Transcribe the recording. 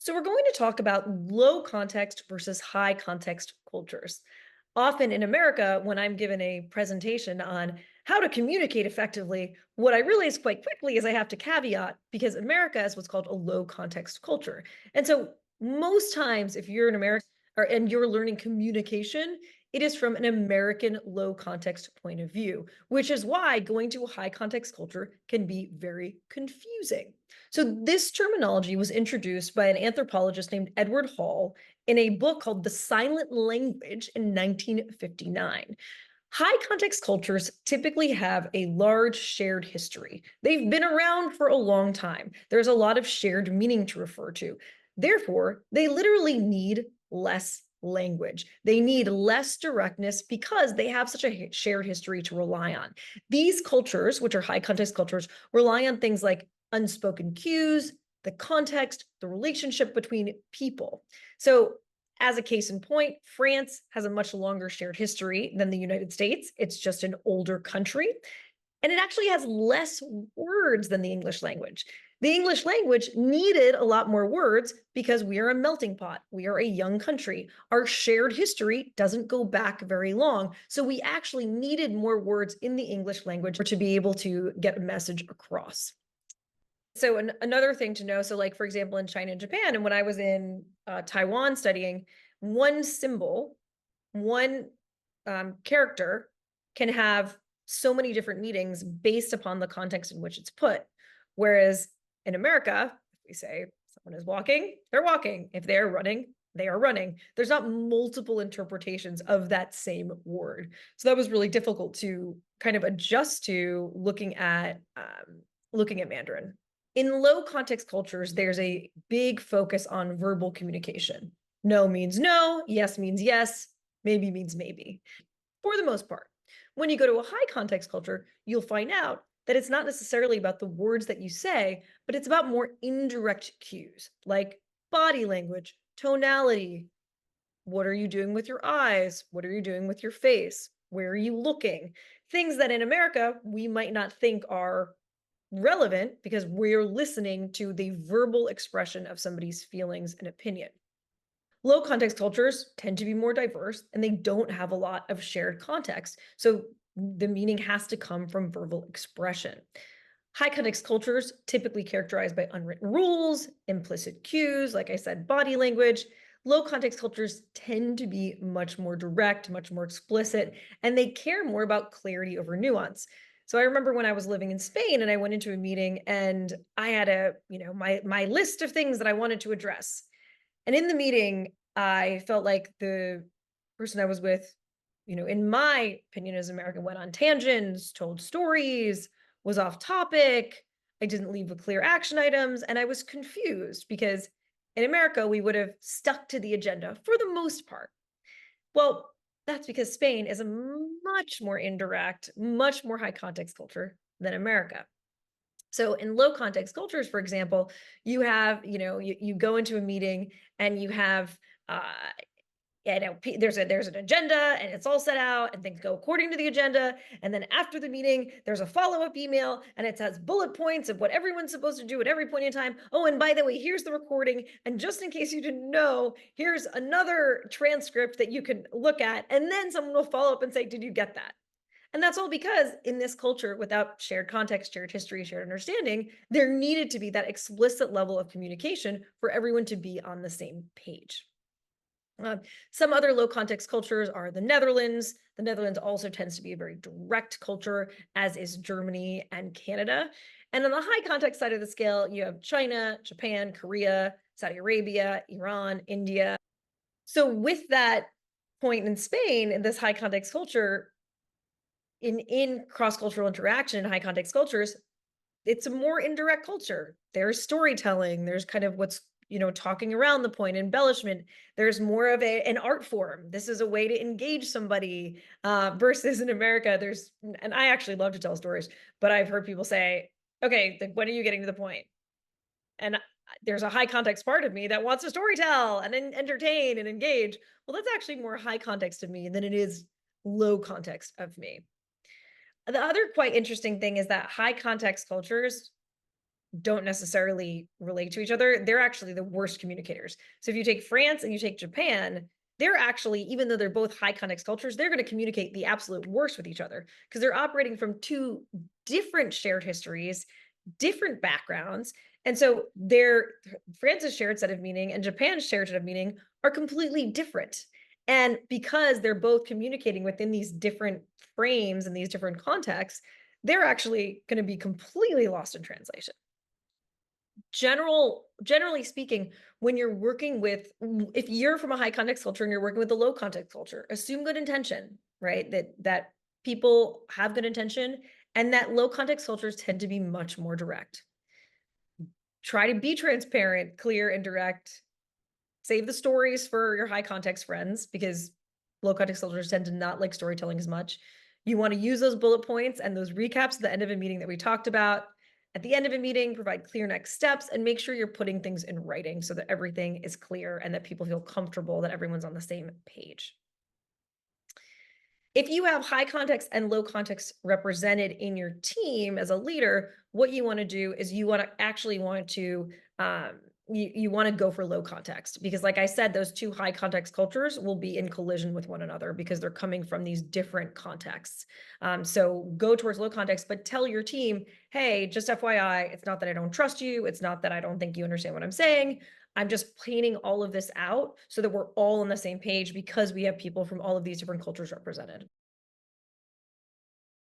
So, we're going to talk about low context versus high context cultures. Often in America, when I'm given a presentation on how to communicate effectively, what I realize quite quickly is I have to caveat because America is what's called a low context culture. And so, most times, if you're an American and you're learning communication, it is from an American low context point of view, which is why going to a high context culture can be very confusing. So, this terminology was introduced by an anthropologist named Edward Hall in a book called The Silent Language in 1959. High context cultures typically have a large shared history. They've been around for a long time. There's a lot of shared meaning to refer to. Therefore, they literally need less language. They need less directness because they have such a shared history to rely on. These cultures, which are high context cultures, rely on things like unspoken cues, the context, the relationship between people. So, as a case in point, France has a much longer shared history than the United States. It's just an older country, and it actually has less words than the English language. The English language needed a lot more words because we are a melting pot. We are a young country. Our shared history doesn't go back very long. So we actually needed more words in the English language to be able to get a message across. So another thing to know, so like for example, in China and Japan, and when I was in Taiwan studying, one symbol, one character can have so many different meanings based upon the context in which it's put. Whereas in America, if we say someone is walking, they're walking. If they're running, they are running. There's not multiple interpretations of that same word. So that was really difficult to kind of adjust to looking at Mandarin. In low context cultures, there's a big focus on verbal communication. No means no, yes means yes, maybe means maybe, for the most part. When you go to a high context culture, you'll find out that it's not necessarily about the words that you say, but it's about more indirect cues like body language, tonality. What are you doing with your eyes? What are you doing with your face? Where are you looking? Things that in America we might not think are relevant because we're listening to the verbal expression of somebody's feelings and opinion. Low context cultures tend to be more diverse and they don't have a lot of shared context. So the meaning has to come from verbal expression. High context cultures typically characterized by unwritten rules, implicit cues, like I said, body language. Low context cultures tend to be much more direct, much more explicit, and they care more about clarity over nuance. So I remember when I was living in Spain and I went into a meeting and I had my list of things that I wanted to address. And in the meeting, I felt like the person I was with, in my opinion as American, went on tangents, told stories, was off topic. I didn't leave with clear action items. And I was confused because in America, we would have stuck to the agenda for the most part. Well, that's because Spain is a much more indirect, much more high context culture than America. So in low context cultures, for example, you have, you go into a meeting and you have uh there's an agenda and it's all set out and things go according to the agenda, and then after the meeting there's a follow-up email and it has bullet points of what everyone's supposed to do at every point in time. Oh, and by the way, here's the recording, and just in case you didn't know, here's another transcript that you can look at, and then someone will follow up and say, did you get that? And that's all because in this culture, without shared context, shared history, shared understanding, there needed to be that explicit level of communication for everyone to be on the same page. Some other low context cultures are the Netherlands. The Netherlands also tends to be a very direct culture, as is Germany and Canada. And on the high context side of the scale, you have China, Japan, Korea, Saudi Arabia, Iran, India. So, with that point in Spain, in this high context culture, in cross-cultural interaction in high context cultures, it's a more indirect culture. There's storytelling, there's kind of what's, talking around the point, embellishment. There's more of an art form. This is a way to engage somebody, versus in America, and I actually love to tell stories, but I've heard people say, okay, like, when are you getting to the point? And there's a high context part of me that wants to storytell and entertain and engage. Well, that's actually more high context of me than it is low context of me. The other quite interesting thing is that high context cultures don't necessarily relate to each other, they're actually the worst communicators. So if you take France and you take Japan, they're actually, even though they're both high context cultures, they're going to communicate the absolute worst with each other because they're operating from two different shared histories, different backgrounds. And so their France's shared set of meaning and Japan's shared set of meaning are completely different. And because they're both communicating within these different frames and these different contexts, they're actually going to be completely lost in translation. Generally speaking, when you're working with, if you're from a high context culture and you're working with a low context culture, assume good intention, right? That people have good intention, and that low context cultures tend to be much more direct. Try to be transparent, clear, and direct. Save the stories for your high context friends because low context cultures tend to not like storytelling as much. You want to use those bullet points and those recaps at the end of a meeting that we talked about. At the end of a meeting, provide clear next steps and make sure you're putting things in writing so that everything is clear and that people feel comfortable that everyone's on the same page. If you have high context and low context represented in your team as a leader, what you want to do is you want to actually want to you want to go for low context because like I said, those two high context cultures will be in collision with one another because they're coming from these different contexts. So go towards low context, but tell your team, hey, just FYI, it's not that I don't trust you. It's not that I don't think you understand what I'm saying. I'm just planning all of this out so that we're all on the same page because we have people from all of these different cultures represented.